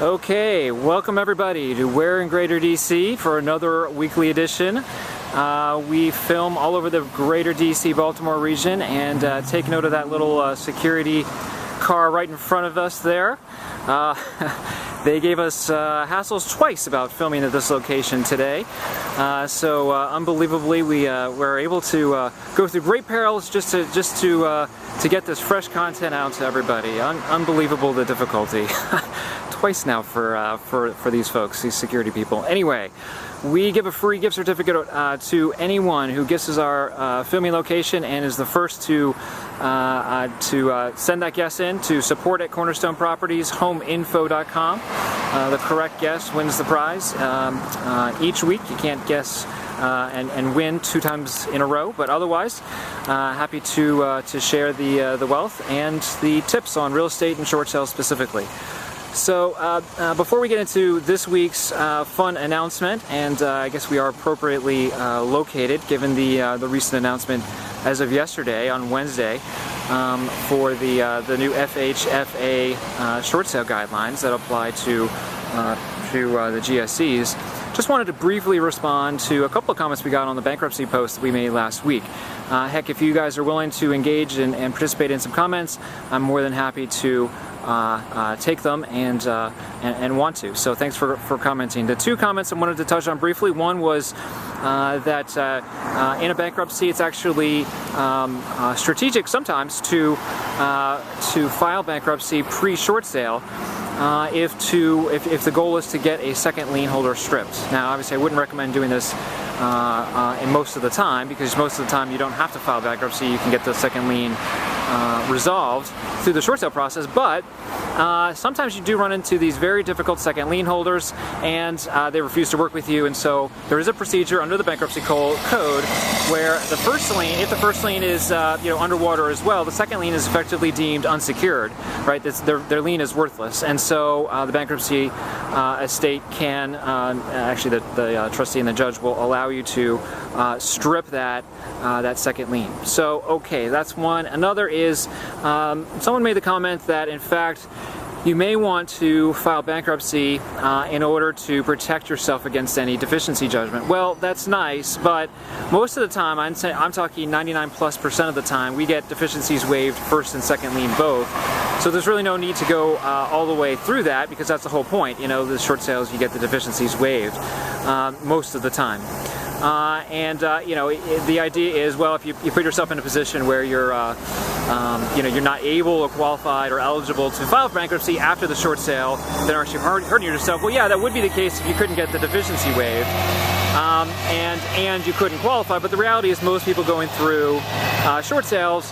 Okay, welcome everybody to Where in Greater DC for another weekly edition. We film all over the Greater DC Baltimore region, and take note of that little security car right in front of us there. They gave us hassles twice about filming at this location today. So unbelievably, we were able to go through great perils just to get this fresh content out to everybody. Unbelievable the difficulty. Twice now for these folks, these security people. Anyway, we give a free gift certificate to anyone who guesses our filming location and is the first to send that guess in to support at Cornerstone Properties, homeinfo.com. The correct guess wins the prize. Each week you can't guess and win 2 times in a row, but otherwise happy to share the wealth and the tips on real estate and short sales specifically. So before we get into this week's fun announcement, and I guess we are appropriately located given the recent announcement as of yesterday on Wednesday for the new FHFA short sale guidelines that apply to the GSEs. Just wanted to briefly respond to a couple of comments we got on the bankruptcy post that we made last week. Heck, if you guys are willing to engage and participate in some comments, I'm more than happy to take them and want to. So thanks for commenting. The 2 comments I wanted to touch on briefly. One was that in a bankruptcy, it's actually strategic sometimes to file bankruptcy pre-short sale. If the goal is to get a second lien holder stripped. Now, obviously, I wouldn't recommend doing this in most of the time, because most of the time you don't have to file bankruptcy. You can get the second lien resolved through the short sale process, but sometimes you do run into these very difficult second lien holders, and they refuse to work with you. And so there is a procedure under the bankruptcy code where the first lien, if the first lien is underwater as well, the second lien is effectively deemed unsecured, right? Their lien is worthless, and so the bankruptcy estate can actually the trustee and the judge will allow you to strip that second lien. So okay, that's one. Another is someone made the comment that in fact you may want to file bankruptcy in order to protect yourself against any deficiency judgment. Well, that's nice, but most of the time, I'm talking 99+% of the time, we get deficiencies waived first and second lien both. So there's really no need to go all the way through that, because that's the whole point. The short sales, you get the deficiencies waived most of the time. The idea is, well, if you put yourself in a position where you're not able or qualified or eligible to file bankruptcy after the short sale, then aren't you hurting yourself? Well, yeah, that would be the case if you couldn't get the deficiency waived, and you couldn't qualify. But the reality is, most people going through short sales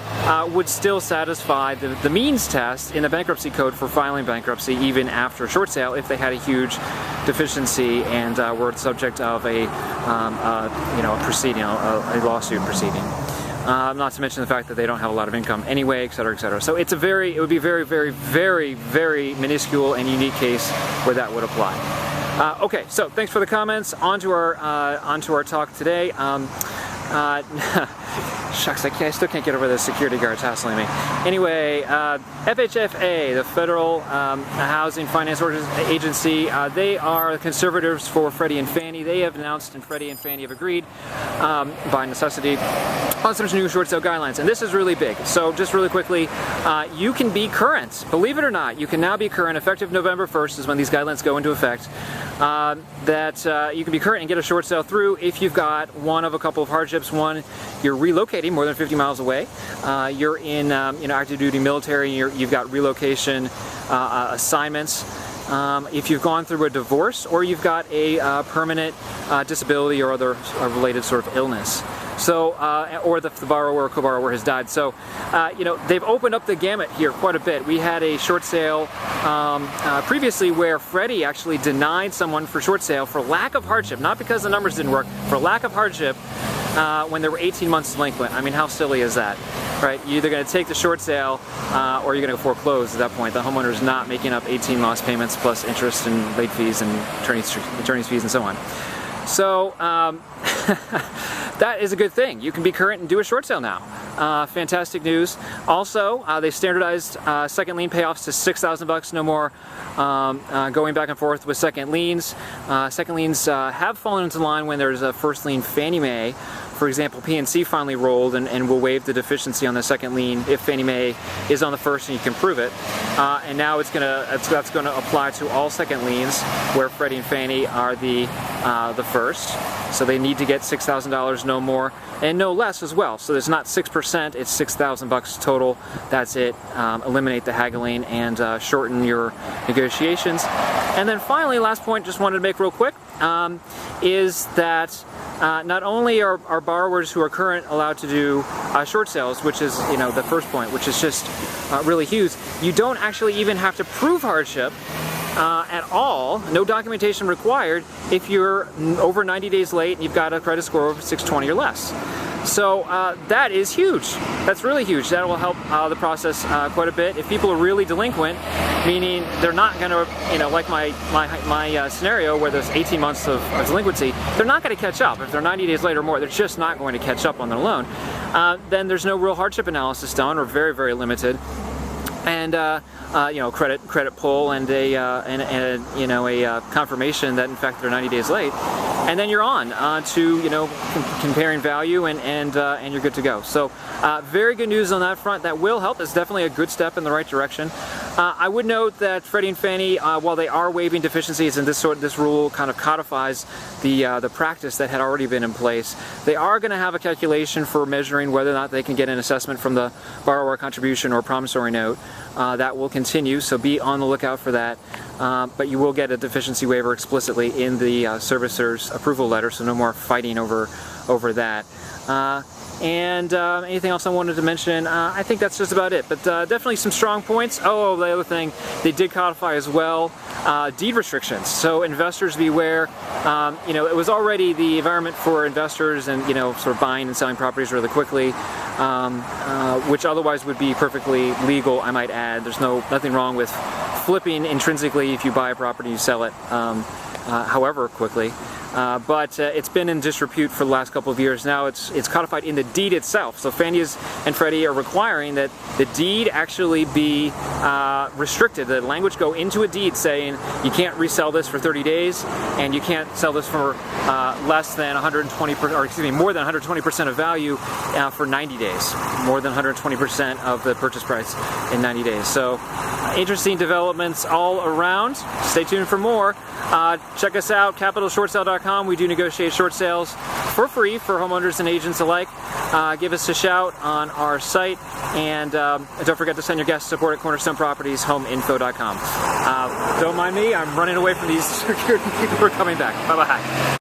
would still satisfy the means test in the bankruptcy code for filing bankruptcy even after a short sale if they had a huge deficiency and were subject of a proceeding, a lawsuit proceeding. Not to mention the fact that they don't have a lot of income anyway, et cetera, et cetera. So it would be very, very, very, very minuscule and unique case where that would apply. Okay, so thanks for the comments. On to our talk today. Shucks, I still can't get over the security guards hassling me. Anyway, FHFA, the Federal Housing Finance Agency, they are conservators for Freddie and Fannie. They have announced, and Freddie and Fannie have agreed, by necessity, on some new short sale guidelines. And this is really big. So just really quickly, you can be current. Believe it or not, you can now be current. Effective November 1st is when these guidelines go into effect. You can be current and get a short sale through if you've got one of a couple of hardships. One, you're relocating more than 50 miles away. You're in active duty military. You've got relocation assignments. If you've gone through a divorce, or you've got a permanent disability or other related sort of illness. So, or the borrower or co-borrower has died. So, they've opened up the gamut here quite a bit. We had a short sale previously where Freddie actually denied someone for short sale for lack of hardship, not because the numbers didn't work, for lack of hardship when they were 18 months delinquent. I mean, how silly is that, right? You're either going to take the short sale or you're going to foreclose at that point. The homeowner's not making up 18 lost payments plus interest and late fees and attorney's fees and so on. So that is a good thing. You can be current and do a short sale now. Fantastic news. Also, they standardized second lien payoffs to $6,000, no more going back and forth with second liens. Second liens have fallen into line when there's a first lien Fannie Mae. For example, PNC finally rolled and will waive the deficiency on the second lien if Fannie Mae is on the first and you can prove it. And now that's going to apply to all second liens where Freddie and Fannie are the first. So they need to get $6,000 no more and no less as well. So there's not 6%, it's $6,000 total. That's it. Eliminate the haggling and shorten your negotiations. And then finally, last point just wanted to make real quick, is that not only are borrowers who are current allowed to do short sales, which is the first point, which is just really huge, you don't actually even have to prove hardship at all, no documentation required, if you're over 90 days late and you've got a credit score of 620 or less. So that is huge. That's really huge. That will help the process quite a bit. If people are really delinquent, meaning they're not going to, like my scenario where there's 18 months of delinquency, they're not going to catch up. If they're 90 days late or more, they're just not going to catch up on their loan. Then there's no real hardship analysis done, or very, very limited. And credit pull and a confirmation that in fact they're 90 days late, and then you're on to comparing value and you're good to go. So very good news on that front. That will help. It's definitely a good step in the right direction. I would note that Freddie and Fannie, while they are waiving deficiencies, and this rule kind of codifies the practice that had already been in place, they are going to have a calculation for measuring whether or not they can get an assessment from the borrower contribution or promissory note. That will continue, so be on the lookout for that. But you will get a deficiency waiver explicitly in the servicer's approval letter, so no more fighting over that. Anything else I wanted to mention? I think that's just about it, but definitely some strong points. Oh, the other thing, they did codify as well deed restrictions. So investors beware. It was already the environment for investors and sort of buying and selling properties really quickly, which otherwise would be perfectly legal, I might add. There's nothing wrong with flipping intrinsically if you buy a property, you sell it however quickly. But it's been in disrepute for the last couple of years. Now it's codified in the deed itself. So Fannie and Freddie are requiring that the deed actually be restricted. The language go into a deed saying you can't resell this for 30 days, and you can't sell this for less than 120%, or excuse me, more than 120% of value for 90 days. More than 120% of the purchase price in 90 days. So interesting developments all around. Stay tuned for more. Check us out, capitalshortsale.com. We do negotiate short sales for free for homeowners and agents alike. Give us a shout on our site, and don't forget to send your guest support at Cornerstone Properties, homeinfo.com. Don't mind me, I'm running away from these security people who are coming back. Bye-bye.